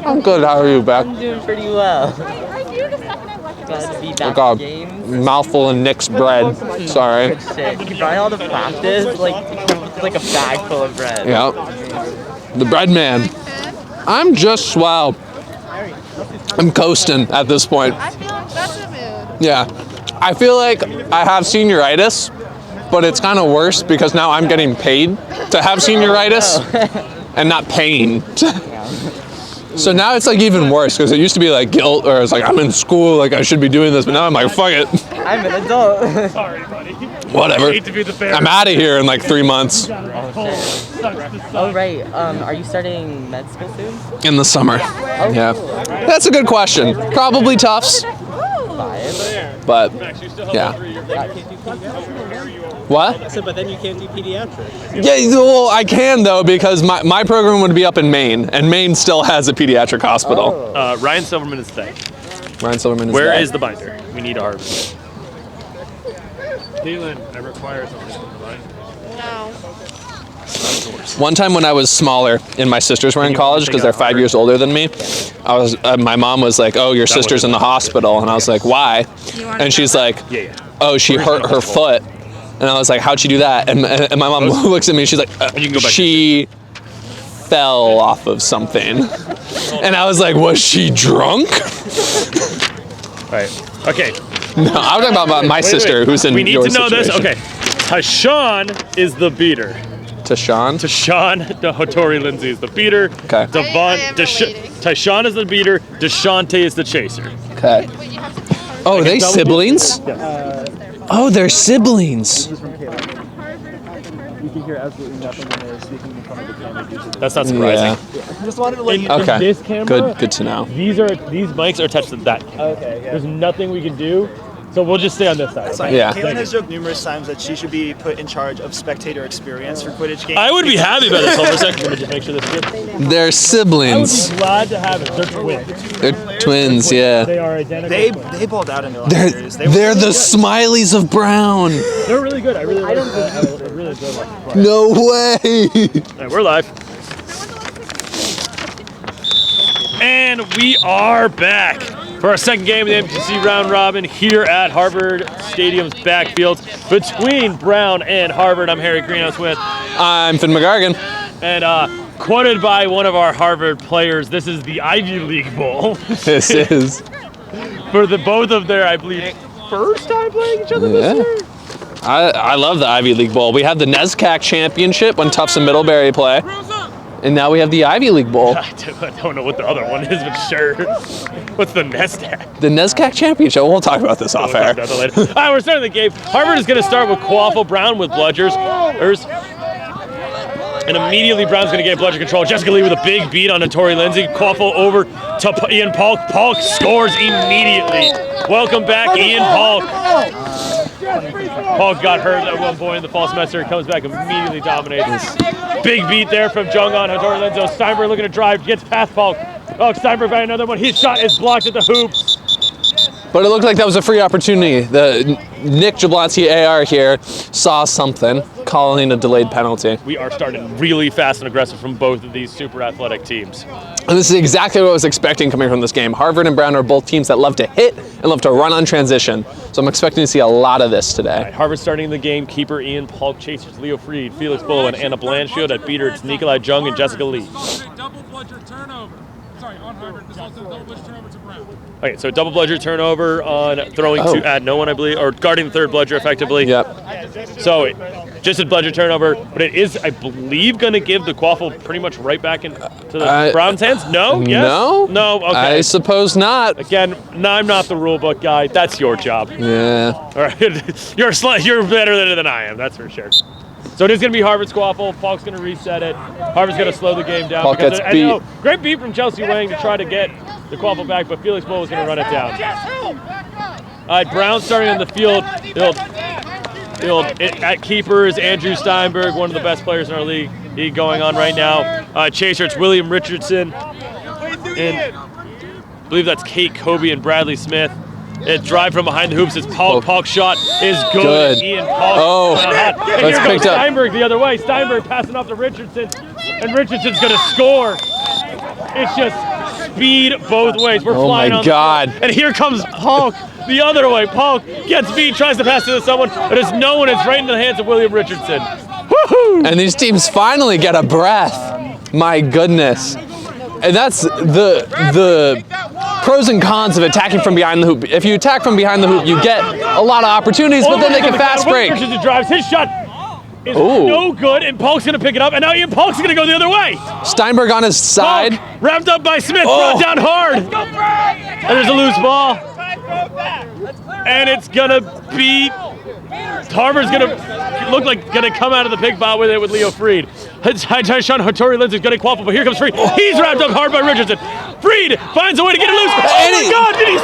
I'm good. How are you, Beck? I'm doing pretty well. Glad to be back Like in games. a mouthful of Nick's bread. Sorry. Good shit. You brought all the practice, like a bag full of bread. Yeah. The bread man. I'm just swell. I'm coasting at this point. I feel in such a mood. Yeah. I feel like I have senioritis, but it's kind of worse because now I'm getting paid to have senioritis and not paying. So now it's like even worse because it used to be like guilt or it's like I'm in school, like I should be doing this, but now I'm like, fuck it. I'm an adult. Sorry, buddy. Whatever. I hate to be the bearer. I'm out of here in like 3 months. Oh right. Are you starting med school soon? In the summer. Oh, Yeah. cool. That's a good question. Probably Tufts, Five. but yeah. What? I said, but then you can't do pediatrics. Yeah, well, I can though because my program would be up in Maine, and Maine still has a pediatric hospital. Ryan Silverman is staying. Ryan Silverman is Where there. is the binder? We need a harvest. Dylan, I require something from the binder. No. One time when I was smaller and my sisters were in college because they're 5 years older than me, I was my mom was like, "Oh, your sister's in the hospital," and I was like, "Why?" And she's like, Yeah. "Oh, she hurt her foot." And I was like, "How'd she do that?" And my mom looks at me and she's like, you can go back. "She fell off of something." And I was like, "Was she drunk?" Right. Okay. No, I'm talking about my sister who's in We need your to know situation. this. Okay. Tashawn is the beater. Tashawn? Tashawn Hotori Lindsay is the beater. Okay. Devon, I am the waiting. Tashawn is the beater. Deshante is the chaser. Okay. Wait, you have to Oh, are they siblings? Oh, they're siblings. You can hear absolutely nothing when they're speaking in front of the camera. That's not surprising. I just wanted to let you Okay. In this camera, Good to know. these mics are attached to that camera. Okay, yeah. There's nothing we can do, so we'll just stay on this side. okay? Yeah. Caitlin has joked numerous times that she should be put in charge of spectator experience for Quidditch games. I would be happy about this. Hold on a second. Let me just make sure this is good. They're I would siblings. be glad to have it. They're twins. They're twins, yeah. They are identical. They twins. they balled out in their last They're, series. they're the Smileys of Brown. They're really good. I really like them. I really enjoy watching them. No way. All right, we're live. And we are back for our second game of the MTC round robin here at Harvard Stadium's backfield between Brown and Harvard. I'm Harry Greenhouse with, I'm Finn McGargan. and quoted by one of our Harvard players, this is the Ivy League Bowl. This is. For the both of their, I believe, first time playing each other Yeah. this year. I love the Ivy League Bowl. We had the NESCAC Championship when Tufts and Middlebury play. And now we have the Ivy League Bowl. I don't know what the other one is, but sure. What's the NESCAC? The NESCAC Championship. We'll talk about this off We'll air. talk about that later. All right, we're starting the game. Harvard is going to start with Quaffle, Brown with Bludgers. And immediately Brown's going to get Bludger control. Jessica Lee with a big beat on Notori Lindsay. Quaffle over to Ian Polk. Polk scores immediately. Welcome back, Ian Polk. Polk got hurt at one point in the fall semester. Comes back, immediately dominates. Big beat there from Jung-On Hattori Lindsay. Steinberg looking to drive, gets past Polk. Oh, Steinberg got another one. His shot is blocked at the hoop. But it looked like that was a free opportunity. The Nick Jablonski AR here saw something, calling a delayed penalty. We are starting really fast and aggressive from both of these super athletic teams. And this is exactly what I was expecting coming from this game. Harvard and Brown are both teams that love to hit and love to run on transition. So I'm expecting to see a lot of this today. Harvard starting the game. Keeper Ian Polk, chasers Leo Freed, Felix Bull, and Anna Blanchfield. At beater, it's Nikolai Jung and Jessica Lee. Double bludger turnover. Sorry, on Harvard. There's also a double bludger turnover to Brown. Okay, so double bludger turnover on throwing Oh. to add no one, I believe, or guarding the third bludger effectively. Yep. So just a bludger turnover, but it is, I believe, going to give the Quaffle pretty much right back into the Browns' hands. No? Yes? No? No? Okay. I suppose not. Again, no, I'm not the rule book guy. That's your job. Yeah. All right, you're better than I am. That's for sure. So it is going to be Harvard's Quaffle. Polk's going to reset it. Harvard's going to slow the game down. Polk because gets I beat. know, great beat from Chelsea Wang to try to get the Quaffle back, but Felix Bull was going to run it down. All right, Brown starting on the field. At keeper is Andrew Steinberg, one of the best players in our league going on right now. Chaser, it's William Richardson. And I believe that's Kate Kobe and Bradley Smith. It drive from behind the hoops. It's Polk. Polk's shot is good. Good. Ian Polk. Oh, and that's here goes picked up. Steinberg the other way. Steinberg passing off to Richardson, and Richardson's going to score. It's just speed both ways. We're Oh flying my on God. The floor. And here comes Punk the other way. Punk gets beat, tries to pass it to someone, but it's no one. It's right in the hands of William Richardson. Woohoo! And these teams finally get a breath. My goodness. And that's the pros and cons of attacking from behind the hoop. If you attack from behind the hoop, you get a lot of opportunities, but then they can fast break. Richardson drives. His shot is Ooh. no good, and Punk's going to pick it up, and now Ian Punk's going to go the other way. Steinberg on his side. Punk, wrapped up by Smith, Oh. brought down hard. And there's a loose ball. And it's going to be... Harvard's going to look like going to come out of the pig pile with it with Leo Freed. Sean Hattori Lindsay's going to quaffle, but here comes Freed. He's wrapped up hard by Richardson. Freed finds a way to get it loose. Oh my God, did he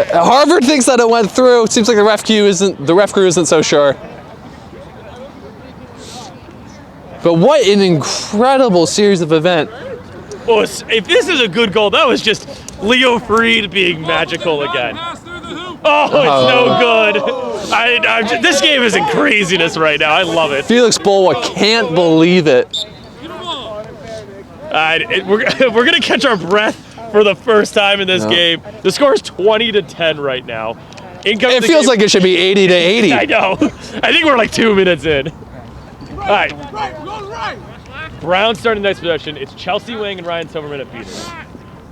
score? Harvard thinks that it went through. Seems like the ref crew isn't so sure. But what an incredible series of events. Oh, if this is a good goal, that was just Leo Freed being magical again. Oh, it's no good. This game is in craziness right now. I love it. Felix Bolwa can't believe it. We're going to catch our breath for the first time in this game. The score is 20-10 right now. It feels like it should be 80-80. I know. I think we're like 2 minutes in. All right. Brown starting the next possession. It's Chelsea Wang and Ryan Silverman at Peter.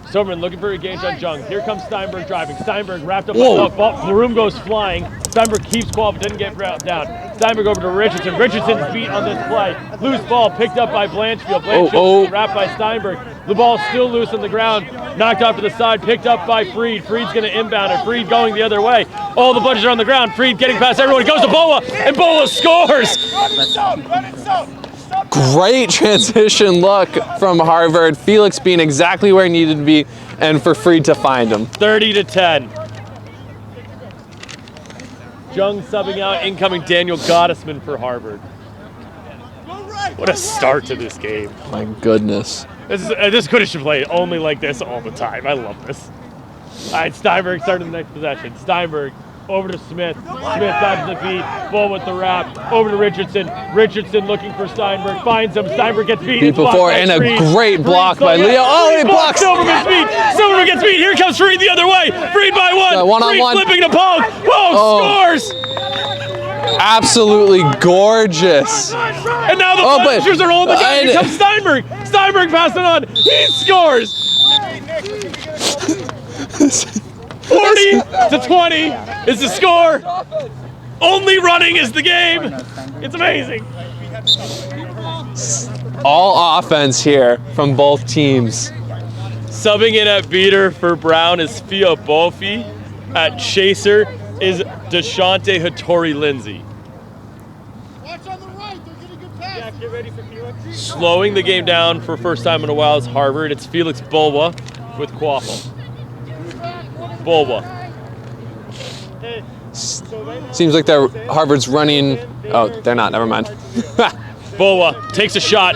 Silverman looking for a gauge on Jung. Here comes Steinberg driving. Steinberg wrapped up on the ball. The room goes flying. Steinberg keeps qual, but doesn't get down. Steinberg over to Richardson. Richardson's beat on this play. Loose ball picked up by Blanchfield. Blanchfield wrapped by Steinberg. The ball's still loose on the ground. Knocked off to the side. Picked up by Freed. Freed's going to inbound it. Freed going the other way. All the budgets are on the ground. Freed getting past everyone. He goes to Boa, and Boa scores. Great transition look from Harvard. Felix being exactly where he needed to be, and for Freed to find him. 30-10. Jung subbing out, incoming Daniel Gottesman for Harvard. What a start to this game. My goodness. This could have played only like this all the time. I love this. All right, Steinberg starting the next possession. Steinberg over to Smith. Smith dodges the beat. Ball with the wrap. Over to Richardson. Richardson looking for Steinberg. Finds him. Steinberg gets beat. Beat before, and a great block by Leo. Oh, he blocks. Silverman gets beat. Silverman gets beat. Here comes Freed the other way. Freed by one. One-on-one. Freed flipping to Punk. Whoa, scores. Absolutely gorgeous. And now the Blazers are rolling the game. Here comes Steinberg. Steinberg passed it on. He scores. 40-20 is the score. Only running is the game. It's amazing. All offense here from both teams. Subbing in at beater for Brown is Fia Bofi. At chaser is Deshante Hattori Lindsay. Watch on the right. They're getting good pass. Get ready for Felix. Slowing the game down for first time in a while is Harvard. It's Felix Bolwa with Quaffle. Bolwa. Seems like Harvard's running. Oh, they're not. Never mind. Bolwa takes a shot,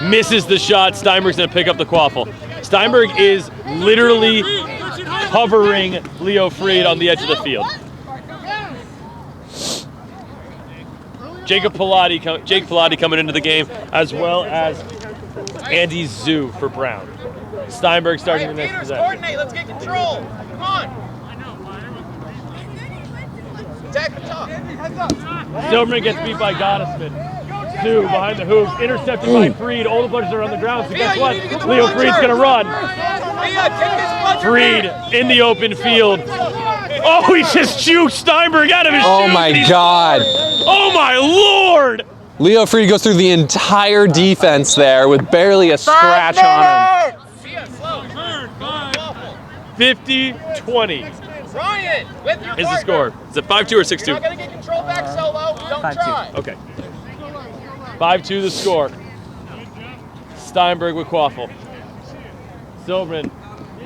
misses the shot. Steinberg's going to pick up the Quaffle. Steinberg is literally covering Leo Freed on the edge of the field. Jake Pilati coming into the game, as well as Andy Zhu for Brown. Steinberg starting the next possession. Coordinate, let's get control. Come on. Attack the top. Silverman gets beat by Gottesman. Zhu behind the hoops, intercepted by Freed. All the budgets are on the ground, so guess what? Leo Freed's going to run. Freed in the open field. Oh, he just juked Steinberg out of his Oh shoes. my God. Oh my Lord. Leo Freed goes through the entire defense there with barely a scratch on him. 50-20 Ryan, with your is the score. Is it 5-2 or 6-2? You're not gonna get control back solo. Don't 5-2. try. Okay. 5-2 the score. Steinberg with Quaffle. Silverman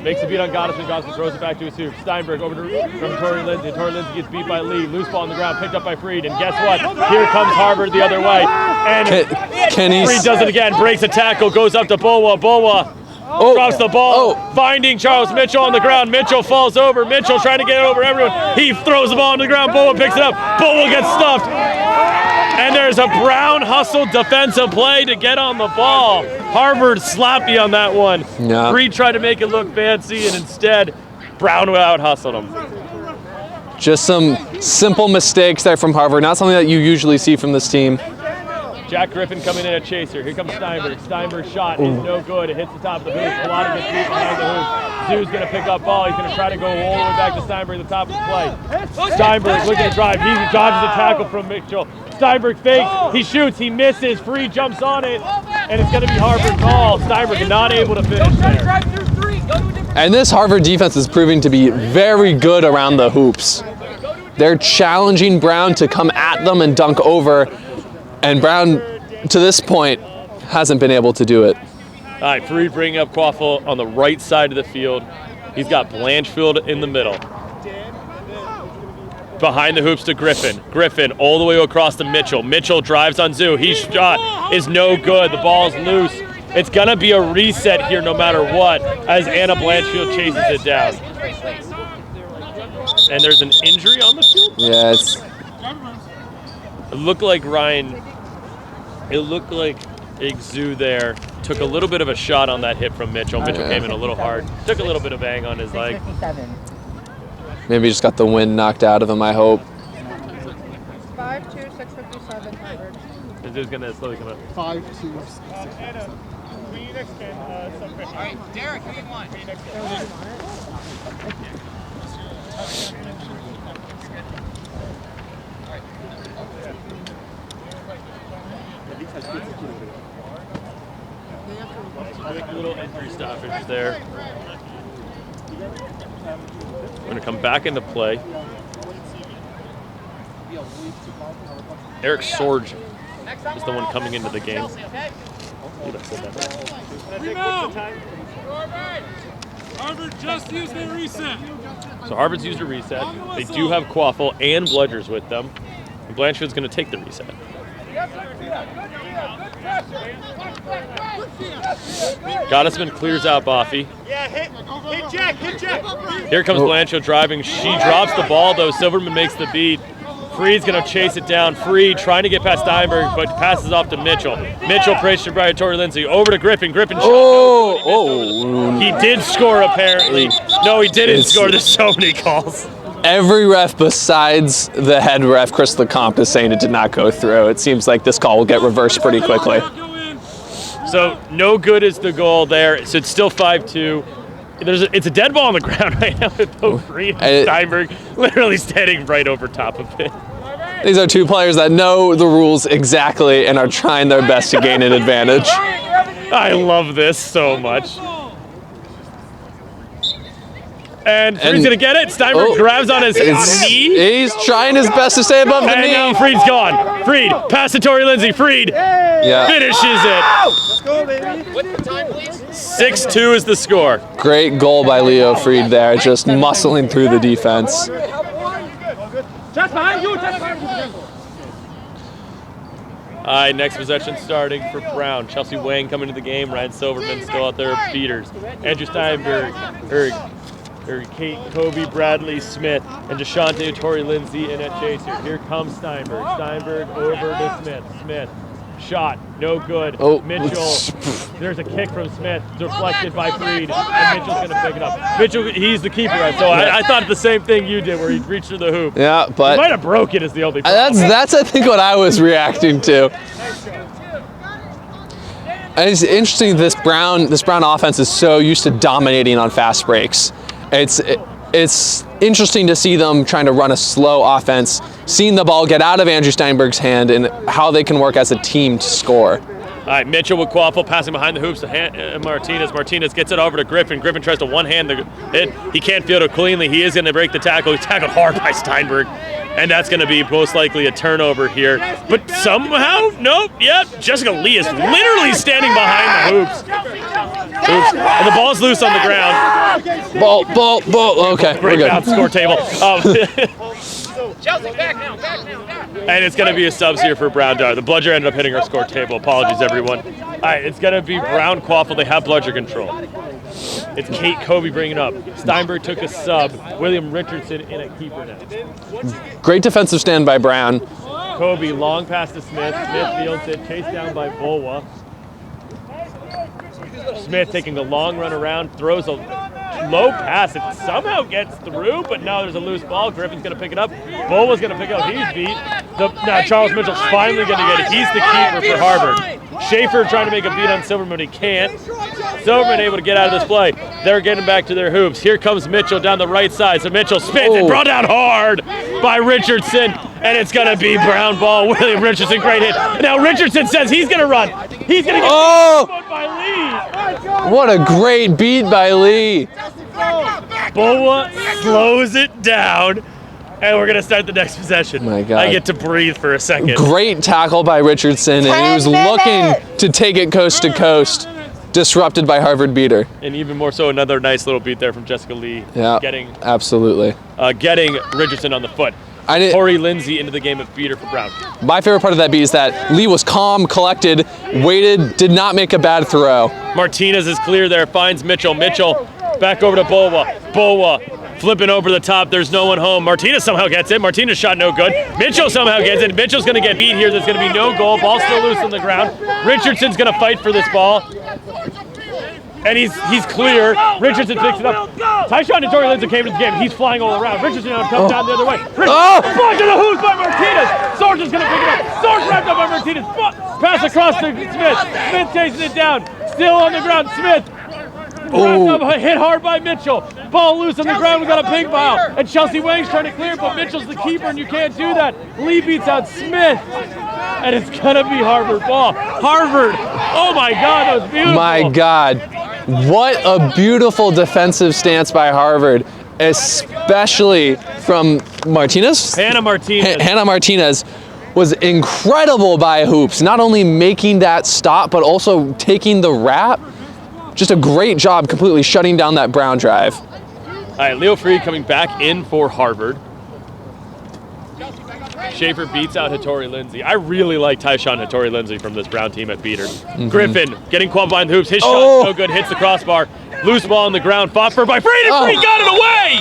makes the beat on Gottesman. Gottesman throws it back to his hoop. Steinberg over to Tori Lindsay. Tori Lindsay gets beat by Lee. Loose ball on the ground, picked up by Freed. And guess what? Here comes Harvard the other way. And Freed does it again. Breaks a tackle, goes up to Bolwa. Bolwa drops the ball, finding Charles Mitchell on the ground. Mitchell falls over. Mitchell trying to get it over everyone. He throws the ball on the ground. Bolwa picks it up. Bolwa gets stuffed. And there's a Brown hustle defensive play to get on the ball. Harvard sloppy on that one. Yeah. Freed tried to make it look fancy, and instead, Brown out hustled him. Just some simple mistakes there from Harvard. Not something that you usually see from this team. Jack Griffin coming in at chaser. Here comes Steinberg. Steinberg's shot is no good. It hits the top of the hoop. Pilata gets beat behind the hoop. Zoo's going to pick up ball. He's going to try to go all the way back to Steinberg at the top of the play. Steinberg looking to drive. He dodges a tackle from Mitchell. Steinberg fakes. He shoots. He misses. Freed jumps on it. And it's going to be Harvard ball. Steinberg not able to finish there. And this Harvard defense is proving to be very good around the hoops. They're challenging Brown to come at them and dunk over. And Brown, to this point, hasn't been able to do it. All right, Freed bringing up Quaffle on the right side of the field. He's got Blanchfield in the middle. Behind the hoops to Griffin. Griffin all the way across to Mitchell. Mitchell drives on Zoo. His shot is no good. The ball's loose. It's going to be a reset here no matter what as Anna Blanchfield chases it down. And there's an injury on the field? Yeah, It looked like Exu there took a little bit of a shot on that hit from Mitchell. Mitchell came in a little hard. Took a little bit of bang on his leg. 57. maybe he just got the wind knocked out of him, I hope. 5'2", 657, Harvard. Exu's going to slowly come up. 5'2". All right, Derek, who you want? Quick little injury stoppage there. We're going to come back into play. Eric Sorge is the one coming into the game. Harvard just used their reset. So Harvard's used a reset. They do have Quaffle and Bludgers with them. And Blanchfield's going to take the reset. Gottesman clears out Boffy. Yeah, hit Jack. Here comes Blanchfield driving. She drops the ball though. Silverman makes the beat. Freed's going to chase it down. Freed trying to get past Steinberg, but passes off to Mitchell. Mitchell prays to Brian Torrey Lindsay. Over to Griffin. Griffin shot. He did score apparently. No, he didn't score. There's so many calls. Every ref besides the head ref, Chris Lecomte, is saying it did not go through. It seems like this call will get reversed pretty quickly. So no good is the goal there. So it's still 5-2. It's a dead ball on the ground right now with both Freed and Steinberg literally standing right over top of it. These are two players that know the rules exactly and are trying their best to gain an advantage. I love this so much. And Freed's going to get it. Steinberg grabs on his knee. He's trying his best to stay above the and knee. now Freed's gone. Freed, pass to Torrey Lindsay. Freed finishes it. Let's go, baby. What's the time, please? 6-2 is the score. Great goal by Leo Freed there, just muscling through the defense. Just behind you. Just behind you. All right, next possession starting for Brown. Chelsea Wang coming to the game. Ryan Silverman still out there with beaters. Andrew Steinberg, Kate Kobe, Bradley Smith, and DeShante Torrey Lindsay in at chaser. Here comes Steinberg. Steinberg over to Smith. Smith. Shot, no good. Mitchell, there's a kick from Smith, deflected by Freed, and Mitchell's going to pick it up. Mitchell, he's the keeper, so I thought the same thing you did, where he reached through the hoop. Yeah, but He might have broke it is the only problem. that's I think what I was reacting to. And it's interesting. This Brown offense is so used to dominating on fast breaks. It's interesting to see them trying to run a slow offense, seeing the ball get out of Andrew Steinberg's hand, and how they can work as a team to score. All right, Mitchell with Quaffle passing behind the hoops to Martinez. Martinez gets it over to Griffin. Griffin tries to one-hand the hit. He can't field it cleanly. He is going to break the tackle. He's tackled hard by Steinberg, and that's going to be most likely a turnover here. But somehow, nope, yep, Jessica Lee is literally standing behind the hoops. And the ball's loose on the ground. Ball. Okay, we're Break good. out the score table. Chelsea, back now. And it's going to be a subs here for Brown Dar. The Bludger ended up hitting our score table. Apologies, everyone. All right, it's going to be Brown Quaffle. They have Bludger control. It's Kate Kobe bringing up. Steinberg took a sub. William Richardson in a keeper now. Great defensive stand by Brown. Kobe long pass to Smith. Smith fields it, chased down by Bulwa. Smith taking a long run around, throws a low pass. It somehow gets through, but now there's a loose ball. Griffin's going to pick it up. Bowa's going to pick it up. He's beat. Now Charles Mitchell's finally going to get it. He's the keeper for Harvard. Schaefer trying to make a beat on Silverman. He can't. Silverman able to get out of this play. They're getting back to their hoops. Here comes Mitchell down the right side. So Mitchell spins and brought down hard by Richardson. And it's going to be brown ball. William Richardson, great hit. Now Richardson says he's going to run. He's going to get by Lee. What a great beat by Lee. Bowa slows it down. And we're going to start the next possession. My God. I get to breathe for a second. Great tackle by Richardson, and he was looking to take it coast to coast. Disrupted by Harvard beater. And even more so, another nice little beat there from Jessica Lee. Yeah, Getting Richardson on the foot. Tori Lindsay into the game of beater for Brown. My favorite part of that beat is that Lee was calm, collected, waited, did not make a bad throw. Martinez is clear there, finds Mitchell. Mitchell back over to Bowa. Bowa flipping over the top. There's no one home. Martinez somehow gets it. Martinez shot no good. Mitchell somehow gets it. Mitchell's going to get beat here. There's going to be no goal. Ball still loose on the ground. Richardson's going to fight for this ball. And he's clear. Richardson picks it up. Tyshawn and Tori Lindsay came to the game. He's flying all around. Richardson now comes down the other way. Richardson flying to the hoops by Martinez. Sargent's going to pick it up. Sargent wrapped up by Martinez. Pass across to Smith. Smith chases it down. Still on the ground. Smith. Wrapped up, hit hard by Mitchell. Ball loose on the ground. We got a ping foul. And Chelsea Wang's trying to clear, but Mitchell's the keeper, and you can't do that. Lee beats out Smith. And it's going to be Harvard ball. Harvard. Oh, my God. That was beautiful. My God. What a beautiful defensive stance by Harvard, especially from Martinez? Hannah Martinez. Hannah Martinez was incredible by hoops, not only making that stop, but also taking the wrap. Just a great job completely shutting down that Brown drive. All right, Leo Freed coming back in for Harvard. Schaefer beats out Hattori Lindsay. I really like Tyshawn Hattori Lindsay from this Brown team at beater. Griffin getting Quam behind the hoops. His shot no good, hits the crossbar. Loose ball on the ground, fought for by Freed, and Freed got it away!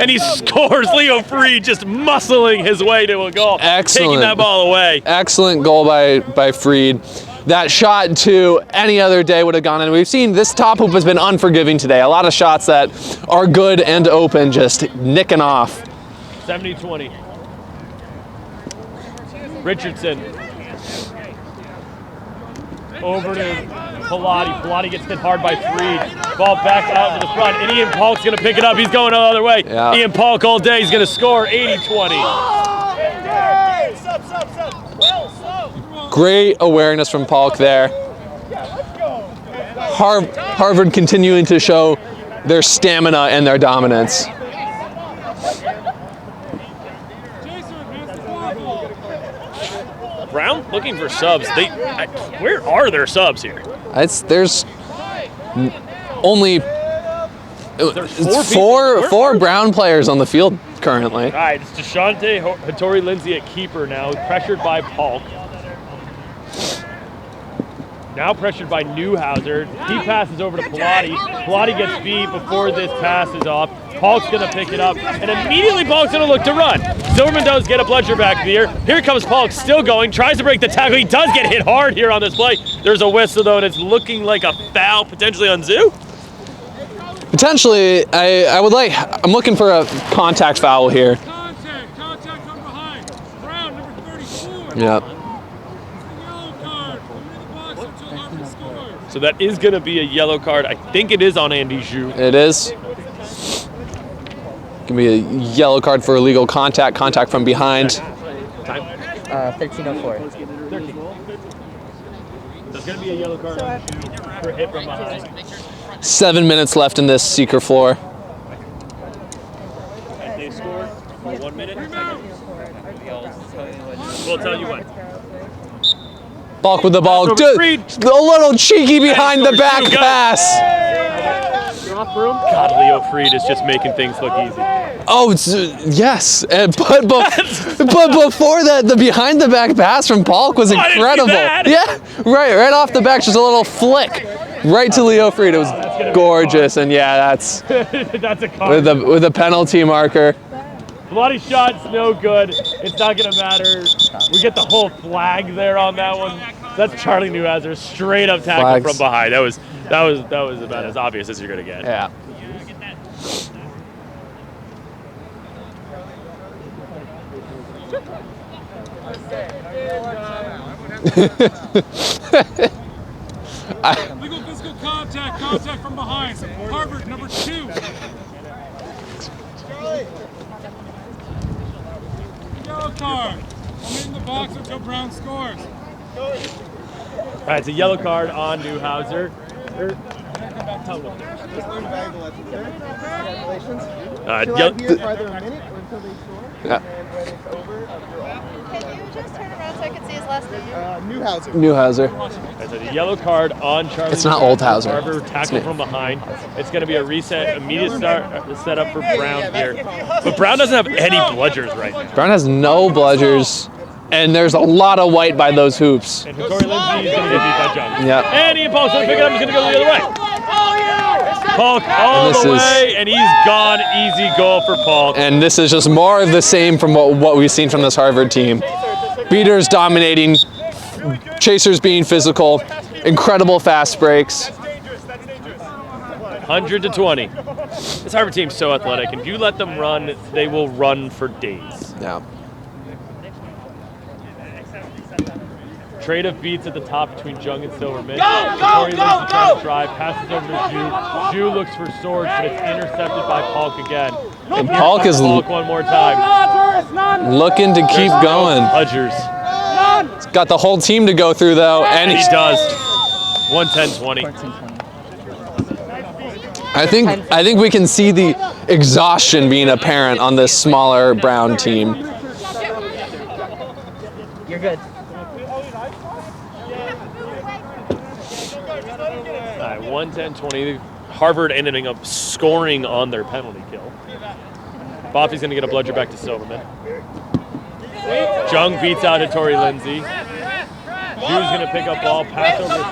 And he scores. Leo Freed just muscling his way to a goal. Excellent. Taking that ball away. Excellent goal by Freed. That shot to any other day would have gone in. We've seen this top hoop has been unforgiving today. A lot of shots that are good and open just nicking off. 70-20. Richardson. Over to Pilati. Pilati gets hit hard by Freed. Ball back out to the front, and Ian Polk's going to pick it up. He's going the other way. Yeah. Ian Polk all day. He's going to score 80-20. Great awareness from Polk there. Harvard continuing to show their stamina and their dominance. Brown looking for subs. Where are their subs here? There's only four Brown players on the field currently. All right, it's Deshante Hattori Lindsay at keeper now, pressured by Polk. Now pressured by Newhouser. He passes over to Pilati. Pilati gets beat before this pass is off. Polk's going to pick it up, and immediately Polk's going to look to run. Silverman does get a bludger back here. Here comes Polk, still going, tries to break the tackle. He does get hit hard here on this play. There's a whistle, though, and it's looking like a foul potentially on Zoo. Potentially, I'm looking for a contact foul here. Contact from behind. Brown, number 34. Yep. Yellow card. Come into the box until Harvard scores. So that is going to be a yellow card. I think it is on Andy Zhu. It is. Gonna be a yellow card for illegal contact from behind. 13:04. There's going to be a yellow card on Zhu for hit from behind. 7 minutes left in this Seeker floor. And they scored for 1 minute. We'll tell you what. Balk with the ball. Over Dude, Freed. a little cheeky behind the back Got it. pass. God, Leo Freed is just making things look easy. Oh, yes. But before that, the behind the back pass from Polk was I didn't see incredible. that. Yeah, right off the back, just a little flick right to Leo Freed. It was gorgeous, and yeah, that's That's a card. with a penalty marker. Bloody shot's no good. It's not going to matter. We get the whole flag there on that one. That's Charlie Neuhauser, straight up tackle Flags. from behind. That was about as obvious as you're gonna get. Yeah. Legal physical contact from behind. Harvard, number 2. Yellow card. I'm in the box until Brown scores. All right, it's a yellow card on Neuhauser. Yeah. Can you just turn around so I can see his last name? Neuhauser. It's a yellow card on Charlie. It's not Oldhauser. Harvard tackle from behind. It's going to be a reset, immediate start setup for Brown here. But Brown doesn't have any bludgers right now. Brown has no bludgers, and there's a lot of white by those hoops. And Tori Lindsay is going to get beat by Jung. Yep. And Ian Polk's going to pick it up. He's going to go the other way. Polk all And this the is- way, and he's gone. Easy goal for Polk. And this is just more of the same from what we've seen from this Harvard team. Beaters dominating, chasers being physical, incredible fast breaks. 100 to 20. This Harvard team's so athletic, and if you let them run, they will run for days. Yeah. Trade of beats at the top between Jung and Silverman. Tori Lindsay trying to drive, passes over to Zhu. Zhu looks for Swords, but it's intercepted by Polk again. And Polk is Polk one more time. looking to keep going. Bludgers. He's got the whole team to go through though, and He he's, does. 110-20. 14-20. I think we can see the exhaustion being apparent on this smaller Brown team. You're good. All right, 110-20. Harvard ending up scoring on their penalty kill. Boffy's going to get a bludger back to Silverman. Jung beats out Tori Lindsay. Zhu's going to pick up ball, pass over to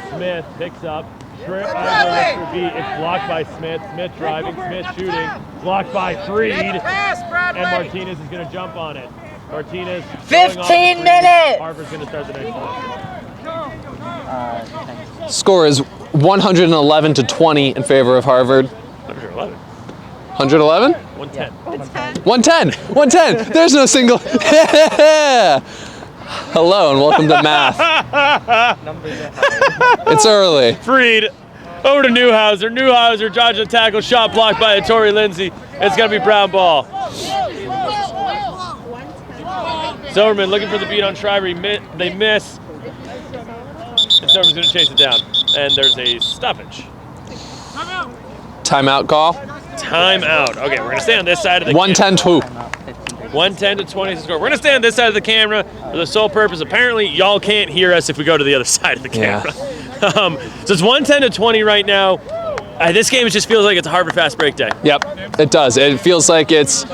Smith. Smith picks up. Shrimp angle for beat. It's blocked by Smith. Smith driving. Smith shooting. Blocked by Freed. And Martinez is going to jump on it. Martinez. 15 minutes! Harvard's going to start the next one. Score is 111 to 20 in favor of Harvard. 111. 111? 110. 110. 110. There's no single. Hello and welcome to math. It's early. Freed over to Neuhauser. Neuhauser dodges a tackle, shot blocked by Tori Lindsay. It's going to be Brown ball. Silverman looking for the beat on Shriver. They miss. And Silverman's going to chase it down. And there's a stoppage. Timeout call. Timeout. Okay, we're going to stay on this side of the 110 to 110 to 20 is the score. We're going to stay on this side of the camera for the sole purpose. Apparently, y'all can't hear us if we go to the other side of the camera. So it's 110 to 20 right now. This game just feels like it's a Harvard fast break day. Yep, it does. It feels like it's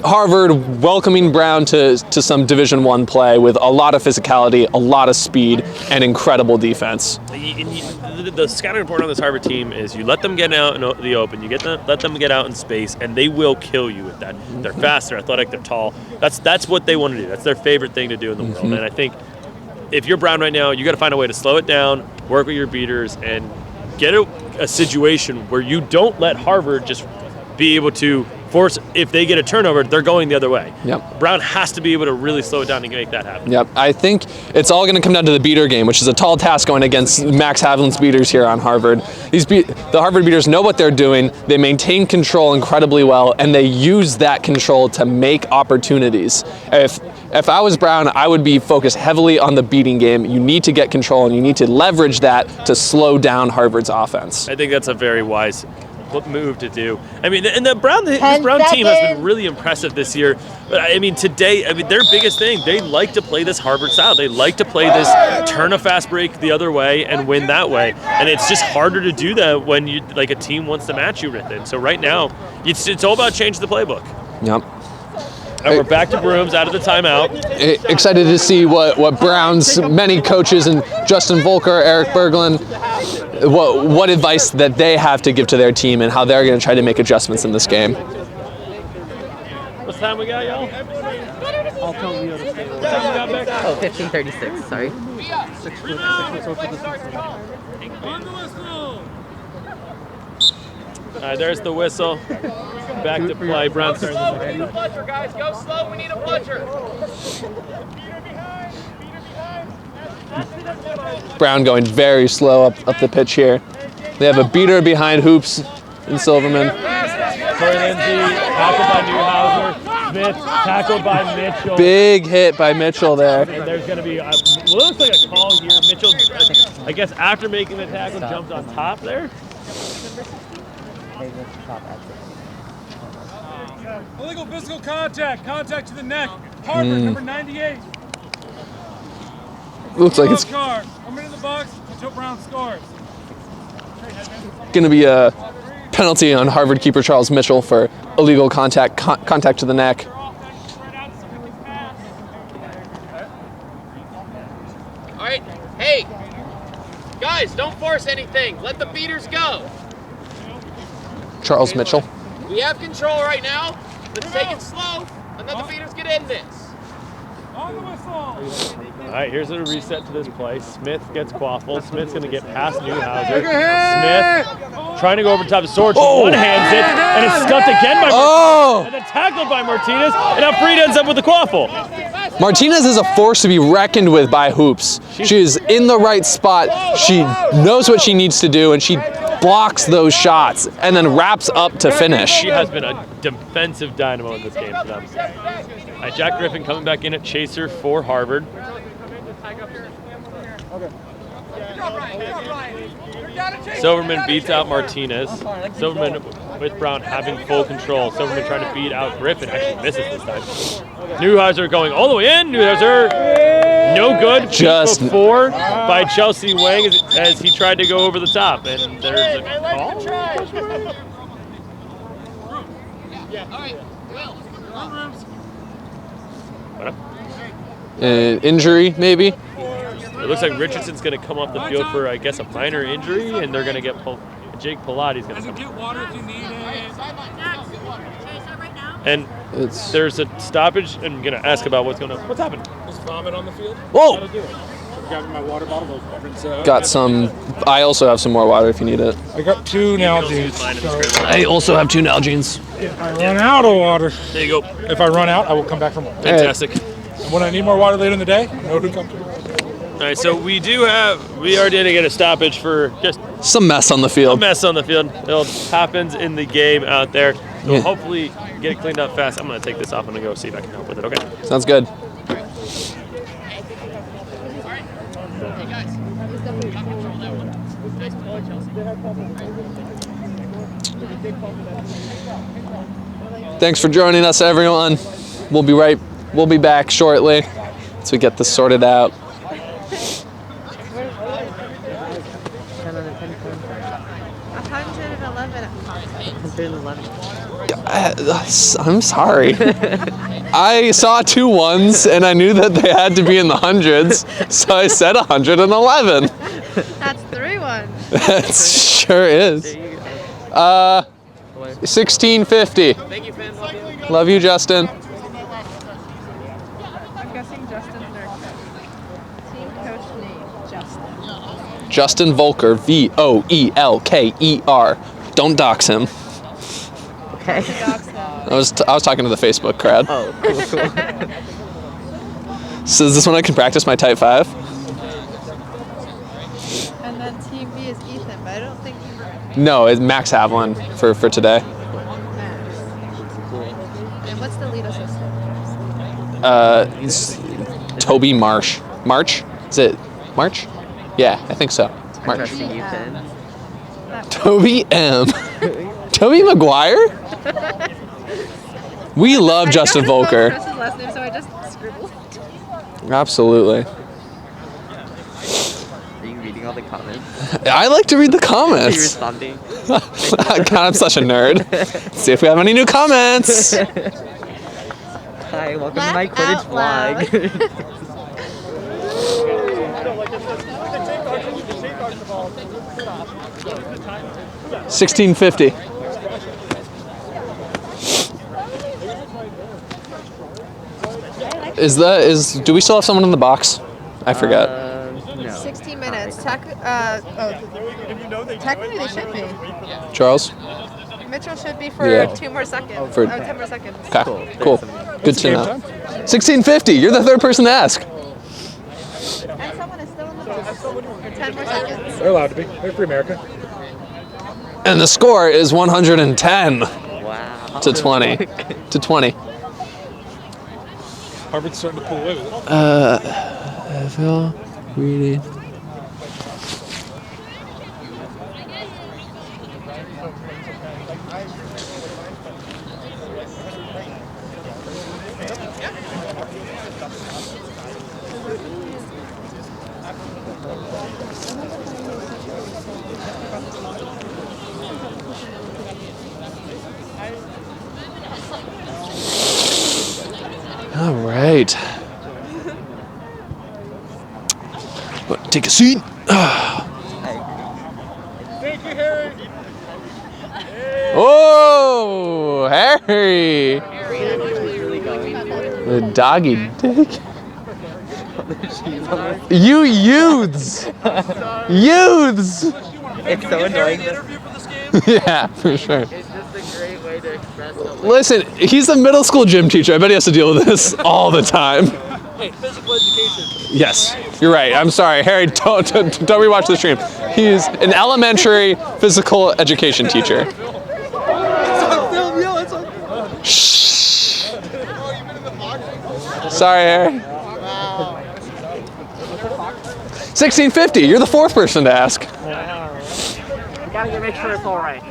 Harvard welcoming Brown to some Division I play with a lot of physicality, a lot of speed, and incredible defense. The scouting report on this Harvard team is you let them get out in the open, let them get out in space, and they will kill you with that. They're fast, they're athletic, they're tall. That's what they want to do. That's their favorite thing to do in the world. And I think if you're Brown right now, you got to find a way to slow it down, work with your beaters, and get a situation where you don't let Harvard just be able to force, if they get a turnover, they're going the other way. Yep. Brown has to be able to really slow it down and make that happen. Yep, I think it's all going to come down to the beater game, which is a tall task going against Max Havlin's beaters here on Harvard. The Harvard beaters know what they're doing, they maintain control incredibly well, and they use that control to make opportunities. If I was Brown, I would be focused heavily on the beating game. You need to get control, and you need to leverage that to slow down Harvard's offense. I think that's a very wise move to do. I mean, and this Brown team has been really impressive this year. But I mean, today, their biggest thing, they like to play this Harvard style. They like to play this turn a fast break the other way and win that way. And it's just harder to do that when you a team wants to match you with it. So right now, it's all about changing the playbook. Yep. And we're back to Brooms out of the timeout. Excited to see what Brown's many coaches and Justin Volker, Eric Berglund, what advice that they have to give to their team and how they're going to try to make adjustments in this game. What's time we got, y'all? I'll tell Leo to stay away. Oh, 15:36. Sorry. On the whistle. All right, there's the whistle. Back to play. Brown starting the We need a bludger, guys. Go slow. We need a bludger. Brown going very slow up the pitch here. They have a beater behind Hoops and Silverman. Corey Lindsay, tackled by Newhouser. Smith, tackled by Mitchell. Big hit by Mitchell there. And there's going to be, looks like a call here. Mitchell, I guess after making the tackle, jumped on top there. Illegal physical contact. Contact to the neck. Harvard, number 98. Looks like it's Card. 1 minute in the box until Brown scores. going to be a penalty on Harvard keeper Charles Mitchell for illegal contact to the neck. All right. Hey, guys, don't force anything. Let the beaters go. Charles Mitchell. We have control right now. Let's take it slow and let the beaters get in this. On the whistle. All right, here's a reset to this play. Smith gets Quaffle. Smith's going to get past Newhouser. Smith trying to go over top of Sorge. One-hands it, and it's stuffed again by Martinez. And then tackled by Martinez, and now Freed ends up with the Quaffle. Martinez is a force to be reckoned with by Hoops. She is in the right spot. She knows what she needs to do, and she blocks those shots and then wraps up to finish. She has been a defensive dynamo in this game for them. All right, Jack Griffin coming back in at chaser for Harvard. Silverman beats out Martinez. Silverman with Brown having full control. Silverman trying to beat out Griffin. Actually misses this time. Newhouser going all the way in. Newhouser, no good. Just before by Chelsea Wang as he tried to go over the top. And there's a call. Injury, maybe? It looks like Richardson's going to come off the field for, I guess, a minor injury, and they're going to get Jake Pilates going to come. Get water if you need it. And there's a stoppage. And I'm going to ask about what's going on. What's happened? There's vomit on the field. Whoa! Grabbing my water bottle. Got some. I also have some more water if you need it. I got 2 Nalgene's. I also have 2 Nalgene's. If I run out of water, There you go. if I run out, I will come back for more. Fantastic. When I need more water later in the day, know who to come to. All right, so we are going to get a stoppage for just Some mess on the a field. mess on the field. It happens in the game out there. So Yeah. hopefully get it cleaned up fast. I'm going to take this off and go see if I can help with it, okay? Sounds good. Thanks for joining us, everyone. We'll be back shortly once we get this sorted out. 10 out of 10 points. 111 at contact. 111. I'm sorry. I saw 2 ones and I knew that they had to be in the hundreds, so I said 111. That's 3 ones. That sure is. 1650. Thank you, fans. Love you. Love you, Justin. I'm guessing Justin's their coach. Team coach name, Justin. Justin Volker, Voelker. Don't dox him. Okay. Dogs him. I was talking to the Facebook crowd. Oh, cool, cool. So is this when I can practice my type 5? And then team B is Ethan, but I don't think you were No, it's Max Havlin for today. Max. And what's the lead assistant? It's Toby Marsh. March? Is it March? Yeah, I think so. March. Trusting Ethan. Toby M. Toby Maguire? We love Justin Volker. His last name, so I just scribbled. Absolutely. Are you reading all the comments? I like to read the Are you comments. responding? God, I'm such a nerd. Let's see if we have any new comments. Hi, welcome Laugh to my Quidditch out loud. vlog. 1650. I like Do we still have someone in the box? I forgot. No. 16 minutes. Technically they should be. Charles? Mitchell should be for Yeah. 2 more seconds. For- 10 more seconds. Okay, cool. Good to know. 16:50. You're the third person to ask. And someone is still in the box. For 10 more seconds. They're allowed to be. They're free America. And the score is 110 Wow. to 20. To 20. Harvard's starting to pull away with it. Phil, reading. All right. Take a seat. Oh, Harry. The doggy dick. You youths. Youths. It's so annoying. Yeah, for sure. It's just a great way to express the Listen, he's a middle school gym teacher. I bet he has to deal with this all the time. Hey, physical education. Yes, you're right. I'm sorry, Harry. Don't rewatch the stream. He's an elementary physical education teacher. Shh. Sorry, Harry. 1650. You're the fourth person to ask. We gotta make sure it's all right.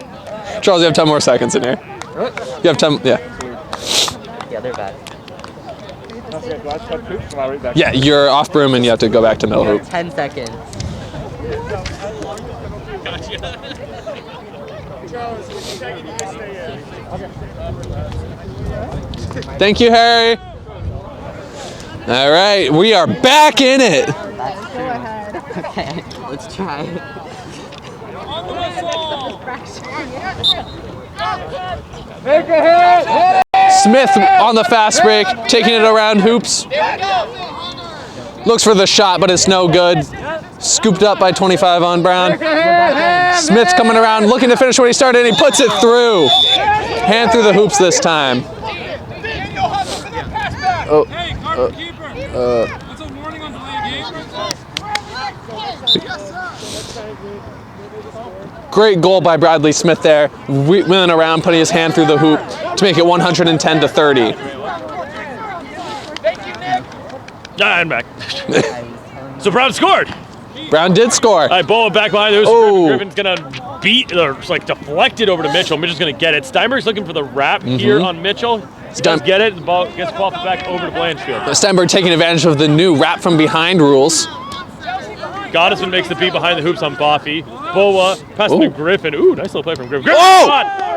Charles, you have 10 more seconds in here. You have 10. Yeah. Yeah, they're bad. Okay, do I have to poop? Am I right back? Yeah, you're off broom and you have to go back to middle hoop. 10 seconds. Thank you, Harry. All right, we are back in it. Go ahead. Okay, let's try it. On the whistle! Smith on the fast break, taking it around hoops. Looks for the shot, but it's no good. Scooped up by 25 on Brown. Smith's coming around, looking to finish what he started, and he puts it through. Hand through the hoops this time. Oh, Hey, Carter keeper! That's a warning on delay game. great goal by Bradley Smith there. Wheeling around, putting his hand through the hoop to make it 110 to 30. I'm back. So Brown scored. Brown did score. All right, Boa back behind. There's Oh. Griffin's gonna beat or like deflect it over to Mitchell. Mitchell's gonna get it. Steinberg's looking for the wrap here on Mitchell. He does get it. The ball gets popped back over to Blanchfield. Steinberg taking advantage of the new wrap from behind rules. Goddison makes the beat behind the hoops on Boffy. Boa pass to Griffin. Ooh, nice little play from Griffin. Griffin shot.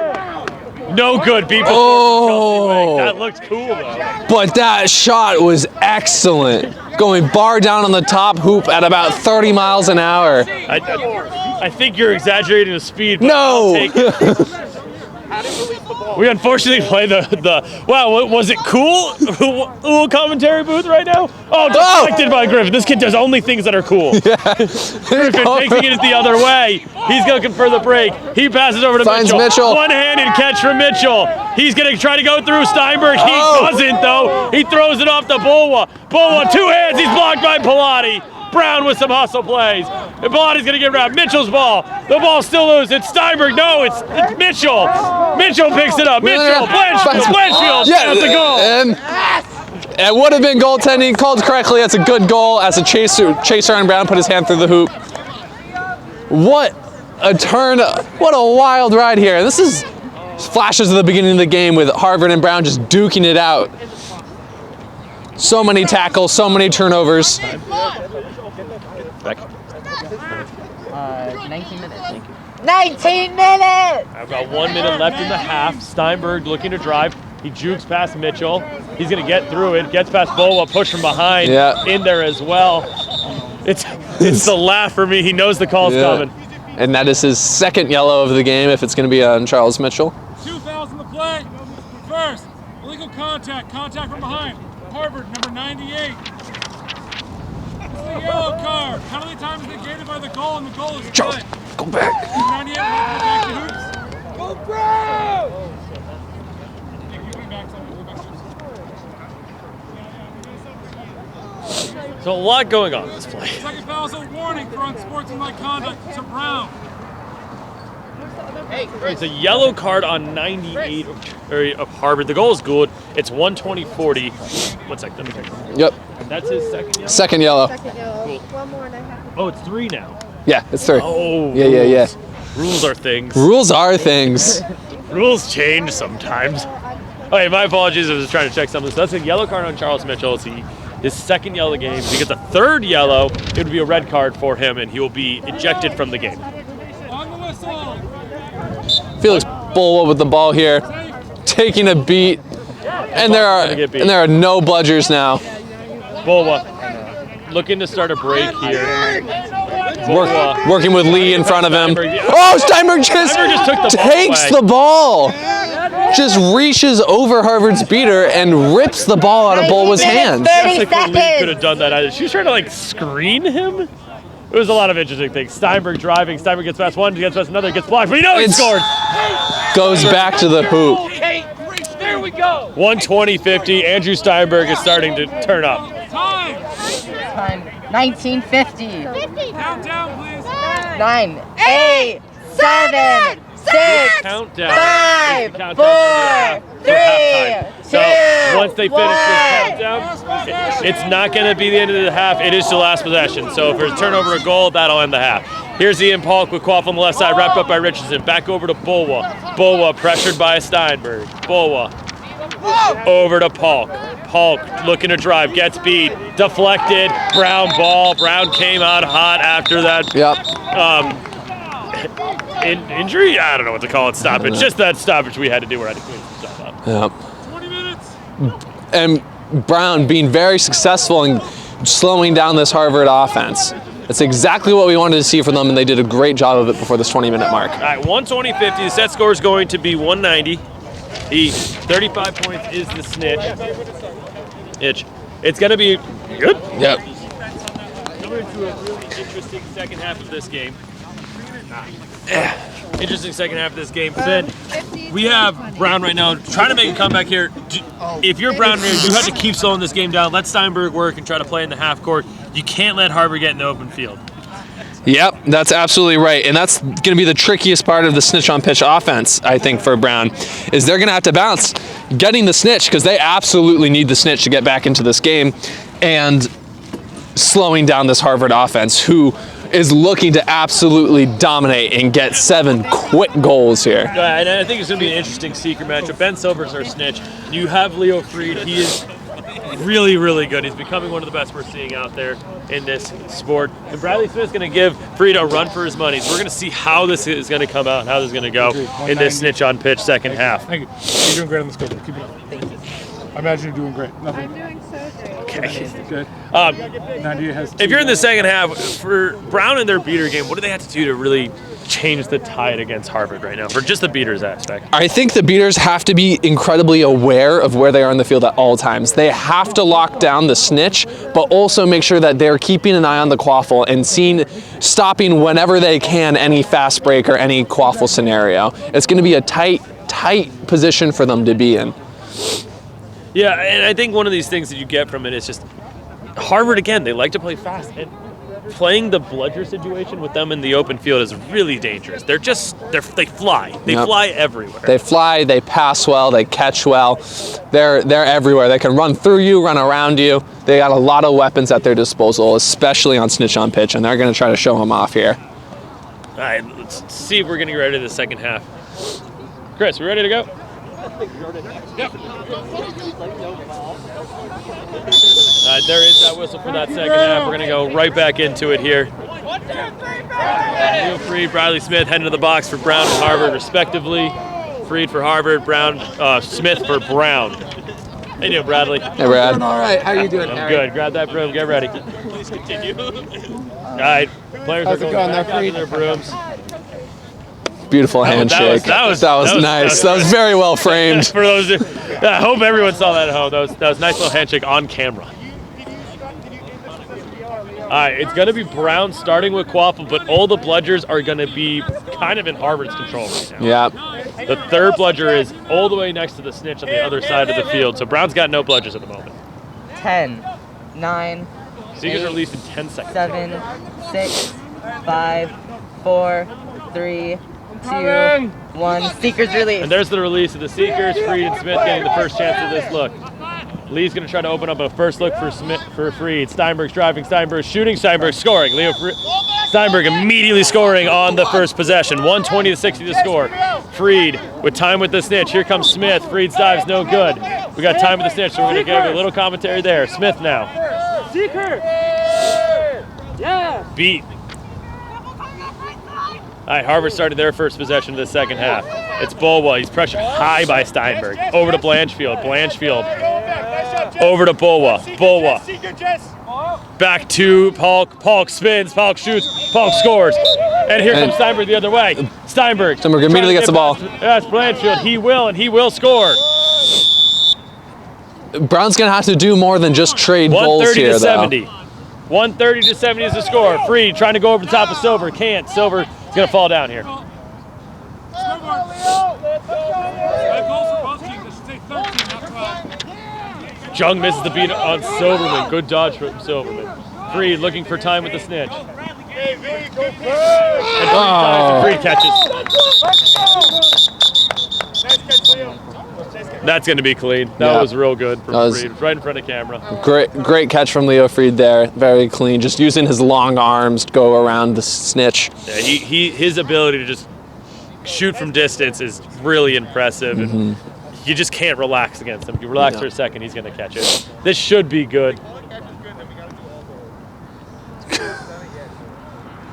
No good. Beat before from Chelsea Lake. That looks cool though. But that shot was excellent. Going bar down on the top hoop at about 30 miles an hour. I think you're exaggerating the speed. But No. I'll take it. We unfortunately play the wow, was it cool? A little commentary booth right now? Oh, deflected by Griffin. This kid does only things that are cool. Griffin taking it the other way. He's looking for the break. He passes over to Finds Mitchell. Mitchell. One-handed catch from Mitchell. He's going to try to go through Steinberg. He doesn't, though. He throws it off to Boa. Boa, two hands. He's blocked by Pilati. Brown with some hustle plays. And Pilati's going to give it out. Mitchell's ball. The ball's still loose. It's Steinberg. No, it's Mitchell. Mitchell picks it up. Mitchell. Blanchfield. Yeah, That's the goal. And it would have been goaltending called correctly. That's a good goal as a chaser on Brown put his hand through the hoop. What a turn. What a wild ride here. This is flashes of the beginning of the game with Harvard and Brown just duking it out. So many tackles, so many turnovers. 19 minutes. Thank you. 19 minutes! I've got 1 minute left in the half. Steinberg looking to drive. He jukes past Mitchell. He's going to get through it. Gets past Boa, push from behind. Yeah. In there as well. It's the laugh for me. He knows the call's coming. And that is his second yellow of the game if it's going to be on Charles Mitchell. 2 fouls in the play. First, illegal contact from behind. Harvard, number 98. This is the yellow card. Penalty time is negated by the goal, and the goal is Charles, good. go back. 98 will go back to hoops. Go Browns! So a lot going on in this play. Second foul is a warning for unsportsmanlike conduct to Brown. Hey, Chris. It's a yellow card on 98 of Harvard. The goal is good. It's 120-40. 1 second. Let me check. Yep. That's his second yellow? Second yellow. Second yellow. Cool. One more and I have to. Oh, it's 3 now. Yeah, it's 3. Oh, Yeah. rules. Rules are things. Rules are things. Rules change sometimes. Okay, my apologies. I was trying to check something. So that's a yellow card on Charles Mitchell. It's his second yellow game. If he gets a third yellow, it would be a red card for him, and he will be ejected from the game. On the whistle. Felix Bulwa with the ball here, taking a beat, and there are no bludgers now. Bulwa looking to start a break here. Bulwa. Working with Lee in front of him. Steinberg, yeah. Oh, Steinberg just Steinberg just took the ball takes away. the ball. Just reaches over Harvard's beater and rips the ball out of Bulwa's hands. Jessica Lee could have done that either. She was trying to like screen him. It was a lot of interesting things. Steinberg driving. Steinberg gets past one, gets past another, gets blocked, but he scored. Goes back to the hoop. Okay, there we go. 120-50. Andrew Steinberg is starting to turn up. Time. Time 1950. Countdown, please. 9, 8, 7, 6, Countdown. 5, Countdown 4, for 3, halftime. 2, So once they finish this 1. countdown, it's not going to be the end of the half. It is the last possession. So if there's a turnover or goal, that'll end the half. Here's Ian Polk with Quaff on the left side, wrapped up by Richardson. Back over to Bulwa. Bulwa pressured by Steinberg. Bulwa over to Polk. Polk looking to drive, gets beat, deflected. Brown ball. Brown came out hot after that. Yep. Injury? I don't know what to call it. Stoppage. Just that stoppage we had to do. We're had to clean some stuff up. Yep. 20 minutes. And Brown being very successful in slowing down this Harvard offense. That's exactly what we wanted to see from them, and they did a great job of it before this 20-minute mark. All right, 120-50. The set score is going to be 190. 35 points is the snitch. It's going to be good. Yep. Coming into a really interesting second half of this game. Interesting second half of this game. Ben, we have Brown right now trying to make a comeback here. If you're Brown, you have to keep slowing this game down. Let Steinberg work and try to play in the half court. You can't let Harvard get in the open field. Yep, that's absolutely right. And that's going to be the trickiest part of the snitch on pitch offense, I think, for Brown, is they're going to have to bounce getting the snitch, because they absolutely need the snitch to get back into this game, and slowing down this Harvard offense, who is looking to absolutely dominate and get 7 quick goals here. And I think it's going to be an interesting secret matchup. Ben Silver's our snitch. You have Leo Freed. He is really, really good. He's becoming one of the best we're seeing out there in this sport. And Bradley Smith's going to give Freed a run for his money. So we're going to see how this is going to come out, how this is going to go in this snitch on pitch second half. Thank you. You're doing great on this court. Keep it up. Thank you. I imagine you're doing great. Nothing. I'm doing so great. Okay. Good. 98 has If you're in the second half, for Brown and their beater game, what do they have to do to really change the tide against Harvard right now, for just the beaters aspect? I think the beaters have to be incredibly aware of where they are in the field at all times. They have to lock down the snitch, but also make sure that they're keeping an eye on the quaffle and stopping whenever they can any fast break or any quaffle scenario. It's going to be a tight position for them to be in. Yeah, and I think one of these things that you get from it is just Harvard, again, they like to play fast. And playing the bludger situation with them in the open field is really dangerous. They fly. They fly everywhere. They fly, they pass well, they catch well. They're everywhere. They can run through you, run around you. They got a lot of weapons at their disposal, especially on snitch on pitch, and they're going to try to show them off here. All right, let's see if we're getting ready to the second half. Chris, we ready to go? There is that whistle for that second half. We're going to go right back into it here. Leo Freed, Bradley Smith heading to the box for Brown and Harvard, respectively. Freed for Harvard, Smith for Brown. How you doing, Bradley? Hey, Brad. All right, how you doing, I'm good. Grab that broom. Get ready. Please continue. All right, players How's are it going going there, back out to Freed? their brooms. Beautiful handshake. That was nice. That was very well framed. For those, I hope everyone saw that at home. That was a nice little handshake on camera. All right, it's going to be Brown starting with Quaffle, but all the bludgers are going to be kind of in Harvard's control right now. Yeah. The third bludger is all the way next to the snitch on the other side of the field, so Brown's got no bludgers at the moment. 10, 9, Seekers are released in 10 seconds. 7, 6, 5, 4, 3, 2, 1. Seekers release. And there's the release of the Seekers. Freed and Smith getting the first chance of this look. Lee's going to try to open up a first look for Freed. Steinberg's driving, Steinberg's shooting, Steinberg's scoring. Steinberg immediately scoring on the first possession. 120-60 to score. Freed with time with the snitch. Here comes Smith. Freed's dive's no good. We got time with the snitch, so we're going to give a little commentary there. Smith now. Seeker! Yeah! Beat. All right, Harvard started their first possession of the second half. It's Bulwa. He's pressured high by Steinberg. Over to Blanchfield. Blanchfield. Over to Bulwa. Bulwa. Back to Polk. Polk spins. Polk shoots. Polk scores. And here comes Steinberg the other way. Steinberg immediately gets the ball. That's Blanchfield. He will score. Brown's going to have to do more than just trade goals 130 here, to though. 70. 130 to 70 is the score. Freed trying to go over the top of Silver. Can't. Silver is going to fall down here. That goals for both teams. It should take 13, not 12. Jung misses the beat on Silverman. Good dodge from Silverman. Freed looking for time with the snitch. And Freed catches. That's going to be clean. That was real good from Freed. Right in front of camera. Great catch from Leo Freed there. Very clean. Just using his long arms to go around the snitch. Yeah, his ability to just shoot from distance is really impressive. And you just can't relax against him. If you relax for a second, he's going to catch it. This should be good.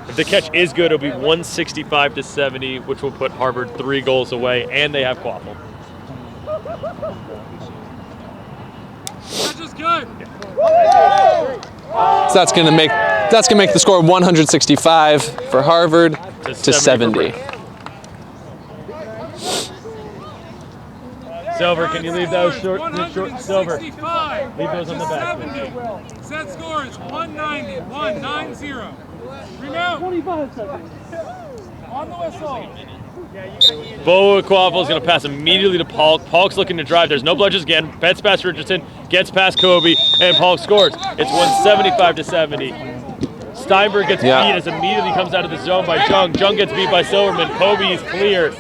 If the catch is good, it'll be 165 to 70, which will put Harvard 3 goals away, and they have Quaffle. That's just good. So that's gonna make the score 165 for Harvard to 70. Silver, can you leave those short Silver? 165 Leave those on the back. 70. Set score is 190. 190. Remount. 25 seconds. On the whistle. Bo Quaffle is going to pass immediately to Polk. Polk's looking to drive. There's no bludgers again. Bets past Richardson, gets past Kobe, and Polk scores. It's 175 to 70. Steinberg gets beat as immediately comes out of the zone by Jung. Jung gets beat by Silverman. Kobe is clear,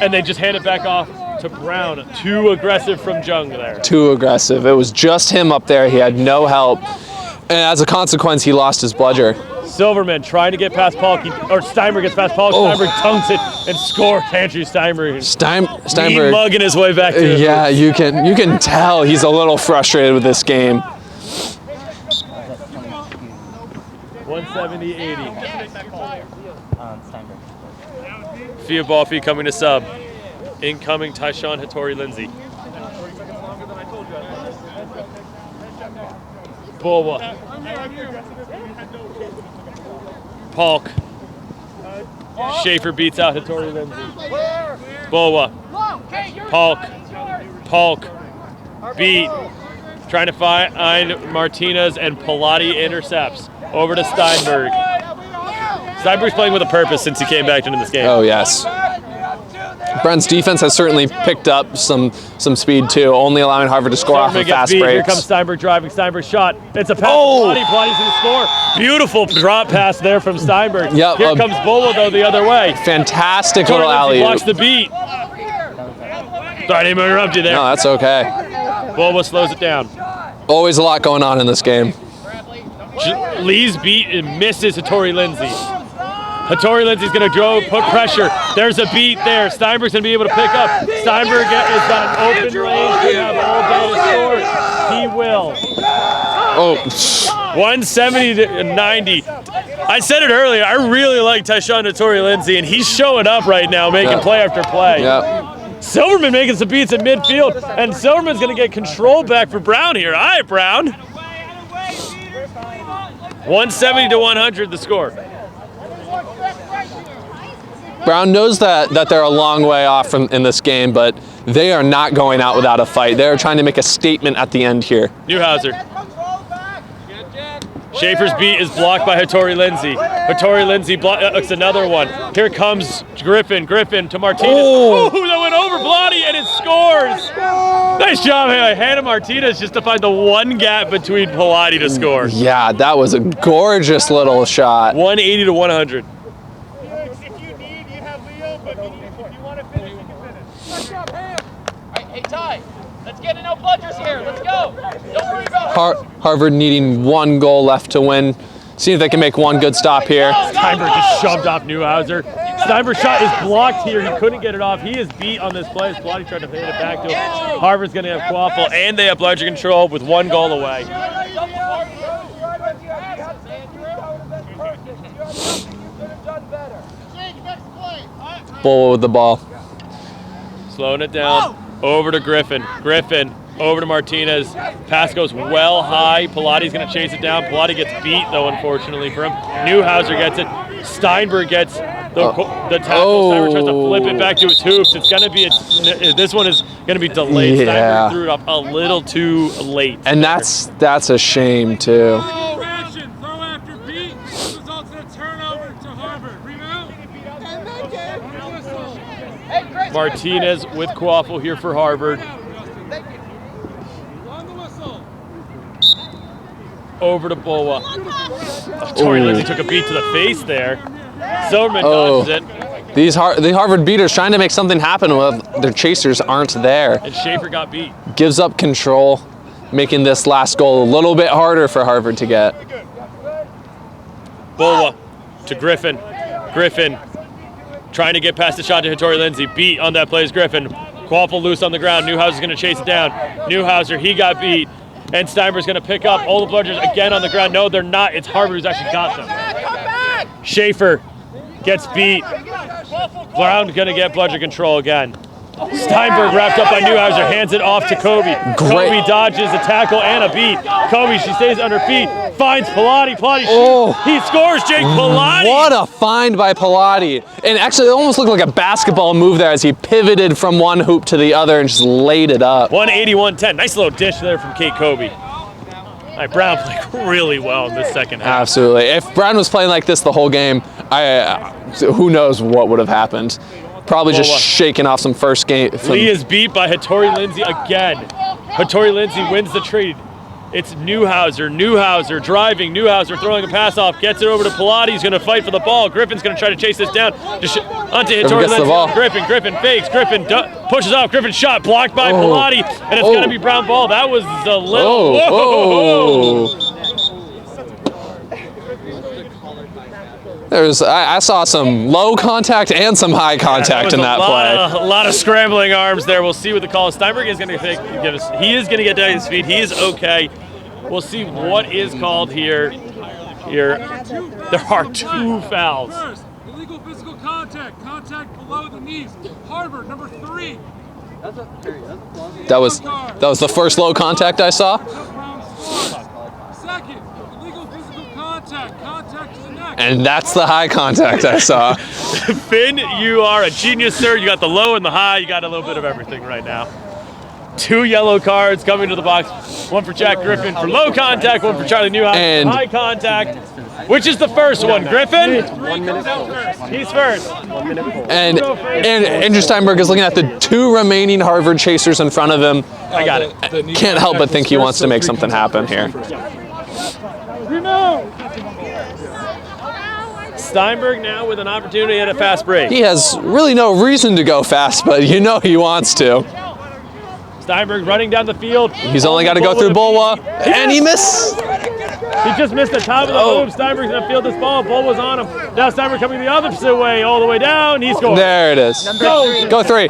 and they just hand it back off to Brown. Too aggressive from Jung there. Too aggressive. It was just him up there. He had no help. And as a consequence, he lost his bludger. Silverman trying to get past Polk, or Steinberg gets past Polk. Steinberg tongues it and scores. Andrew Steinberg. Steinberg mugging his way back to yeah, you can tell he's a little frustrated with this game. 170-80. Fia Balfi coming to sub. Incoming Tyshawn Hattori Lindsay. Bulwa. Polk. Schaefer beats out Hattori Lindsay. Bulwa. Polk. Beat. Trying to find Martinez, and Pilati intercepts. Over to Steinberg. Steinberg's playing with a purpose since he came back into this game. Oh, yes. Brown's defense has certainly picked up some speed, too, only allowing Harvard to score off of fast breaks. Here comes Steinberg driving. Steinberg's shot. It's a pass to Pilati. Pilati's going to score. Beautiful drop pass there from Steinberg. Yep, Here comes Bulwa, though, the other way. Fantastic little alley-oop. Blocks the beat. Sorry, I didn't interrupt you there. No, that's okay. Bulwa slows it down. Always a lot going on in this game. Lee's beat and misses Hattori Lindsay. Hattori Lindsay's going to go put pressure. There's a beat there. Steinberg's going to be able to pick up. Steinberg has got an open range to have all day to score. He will. Oh. 170 to 90. I said it earlier. I really like Tyshawn Hattori Lindsay, and he's showing up right now, making play after play. Yep. Silverman making some beats at midfield, and Silverman's going to get control back for Brown here. All right, Brown. 170 to 100 the score. Brown knows that they're a long way off in this game, but they are not going out without a fight. They're trying to make a statement at the end here. Newhouser. Schaefer's beat is blocked by Hattori Lindsay. Hattori Lindsay blocks another one. Here comes Griffin. Griffin to Martinez. Oh. Ooh, that went over Blotty and it scores. Nice job, Hannah Martinez, just to find the one gap between Pilati to score. Yeah, that was a gorgeous little shot. 180 to 100. Hey, Ty, let's get no bludgers here. Let's go. Don't worry about Harvard needing one goal left to win. See if they can make one good stop here. Steinberg just shoved off Newhouser. Steinberg's shot is blocked here. He couldn't get it off. He is beat on this play as Pilati tried to hit it back to him. Harvard's going to have Quaffle, and they have bludger control with one goal away. Bull with the ball. Slowing it down. Over to Griffin. Griffin over to Martinez. Pass goes well high. Pilati's going to chase it down. Pilati gets beat, though, unfortunately for him. Newhouser gets it. Steinberg gets the tackle. Steinberg tries to flip it back to his hoops. It's going to be this one is going to be delayed. Yeah. Steinberg threw it up a little too late. And that's a shame too. Action, throw after beat, results in a turnover to Harvard. Rebound. Martinez with Quaffle here for Harvard. On the whistle. Over to Boa. Tori Lindsay took a beat to the face there. Silverman dodges it. The Harvard beaters trying to make something happen with their chasers aren't there. And Schaefer got beat. Gives up control, making this last goal a little bit harder for Harvard to get. Boa to Griffin. Griffin trying to get past the shot to Hattori Lindsay. Beat on that play is Griffin. Quaffle loose on the ground. Newhouser's going to chase it down. Newhouser, he got beat. And Steinberg's going to pick up all the bludgers again on the ground. No, they're not. It's Harvard who's actually got them. Schaefer gets beat. Brown's going to get bludger control again. Steinberg wrapped up by Newhouser, hands it off to Kobe. Kobe dodges a tackle and a beat. Kobe, she stays on her feet, finds Pilati. Pilati shoots. He scores, Jake Pilati. What a find by Pilati. And actually, it almost looked like a basketball move there as he pivoted from one hoop to the other and just laid it up. 180-110. Nice little dish there from Kate Kobe. All right, Brown played really well in this second half. Absolutely. If Brown was playing like this the whole game, who knows what would have happened. Probably just shaking off some first game. Lee is beat by Hattori Lindsay again. Hattori Lindsay wins the trade. It's Newhouser. Newhouser driving. Newhouser throwing a pass off. Gets it over to Pilati. He's going to fight for the ball. Griffin's going to try to chase this down. Onto Hattori Lindsay. Griffin fakes. Griffin pushes off. Griffin's shot blocked by Pilati. And it's going to be Brown ball. That was a little... I saw some low contact and some high contact in that play. A lot of scrambling arms there. We'll see what the call is. Steinberg is going to give us. He is going to get down to his feet. He is okay. We'll see what is called here. There are two fouls. First, illegal physical contact below the knees. Harvard, number 3. That was the first low contact I saw. Second, illegal physical contact to the neck. And that's the high contact I saw. Finn, you are a genius, sir. You got the low and the high. You got a little bit of everything right now. 2 yellow cards coming to the box. One for Jack Griffin for low contact, one for Charlie Newhouse for high contact. Which is the first one, Griffin? 1 minute. He's first. 1 minute. And Andrew Steinberg is looking at the 2 remaining Harvard chasers in front of him. I got it. Can't help but think he wants to make something happen here. Steinberg now with an opportunity at a fast break. He has really no reason to go fast, but you know he wants to. Steinberg running down the field. He's only got to go through Bulwa, and he missed. He just missed the top of the hoop. Steinberg's going to field this ball. Bulwa's on him. Now Steinberg coming the opposite way, all the way down. He scores. There it is. Go 3.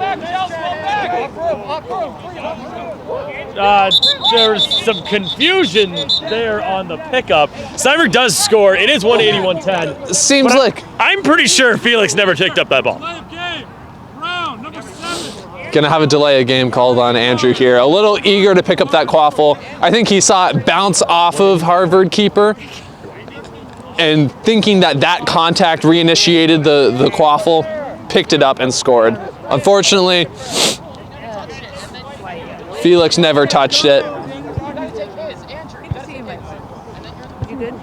There's some confusion there on the pickup. Steinberg does score. It is 180-110. Seems like I'm pretty sure Felix never picked up that ball. Brown, number 7. gonna have a delay of game called on Andrew here. A little eager to pick up that Quaffle. I think he saw it bounce off of Harvard keeper, and thinking that contact reinitiated the Quaffle, picked it up and scored. Unfortunately, Felix never touched it. You good?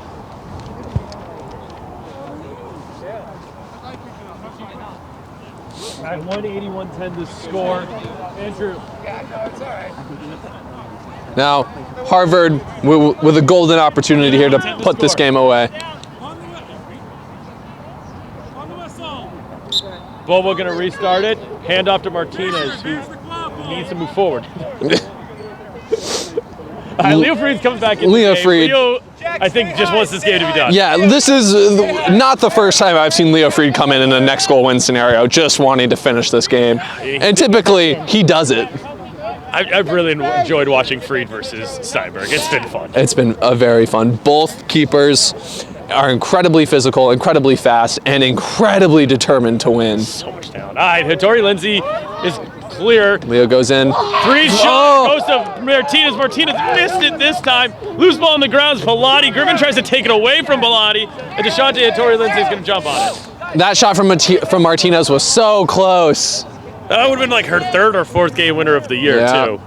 At 180-110 to score. Andrew. Now, Harvard with a golden opportunity here to put this game away. On the whistle. Bobo going to restart it. Hand off to Martinez, who needs to move forward. Leo Freed's coming back in. Leo the game. Freed. Leo, I think, just wants this game to be done. Yeah, this is not the first time I've seen Leo Freed come in a next goal win scenario, just wanting to finish this game. And typically, he does it. I've really enjoyed watching Freed versus Steinberg. It's been fun. It's been very fun. Both keepers are incredibly physical, incredibly fast, and incredibly determined to win. So much talent. All right, Hattori Lindsay is clear. Leo goes in. 3-shot goes to Martinez. Martinez missed it this time. Loose ball on the ground. Pilati. Griffin tries to take it away from Pilati. And DeShante Hattori Lindsay is going to jump on it. That shot from Martinez was so close. That would have been like her third or fourth game winner of the year, Yeah. too.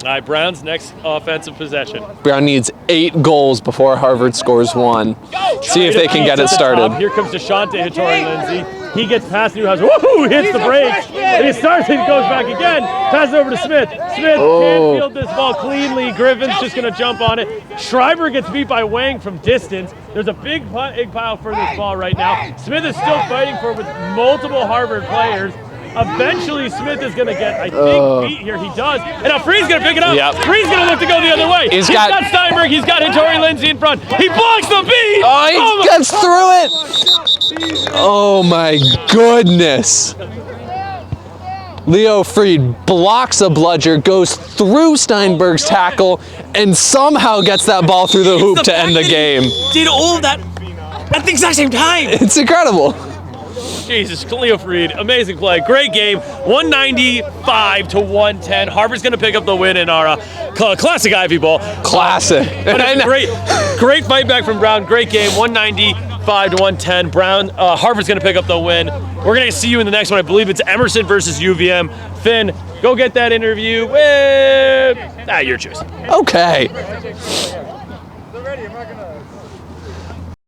All right, Brown's next offensive possession. Brown needs 8 goals before Harvard scores 1. See if they can get it started. Here comes DeShante Hattori Lindsay. He gets past Newhouse. Woohoo! Hits the brakes. And he starts and goes back again. Passes over to Smith. Smith can't field this ball cleanly. Griffin's just going to jump on it. Schreiber gets beat by Wang from distance. There's a big pile for this ball right now. Smith is still fighting for it with multiple Harvard players. Eventually, Smith is going to get, I think, beat here. He does. And now Freed's going to pick it up. Yep. Freed's going to look to go the other way. He's got Steinberg. He's got Hattori Lindsay in front. He blocks the beat. Oh, he gets through it. Oh, my goodness. Leo Freed blocks a bludger, goes through Steinberg's tackle, and somehow gets that ball through the hoop to end the game. Did all of that at the exact same time. It's incredible. Jesus, Leo Freed, amazing play, great game, 195-110. Harvard's going to pick up the win in our classic Ivy Ball. Classic. But great fight back from Brown, great game, 195-110. Brown, Harvard's going to pick up the win. We're going to see you in the next one. I believe it's Emerson versus UVM. Finn, go get that interview with your choice. Okay. They're ready. I'm not gonna.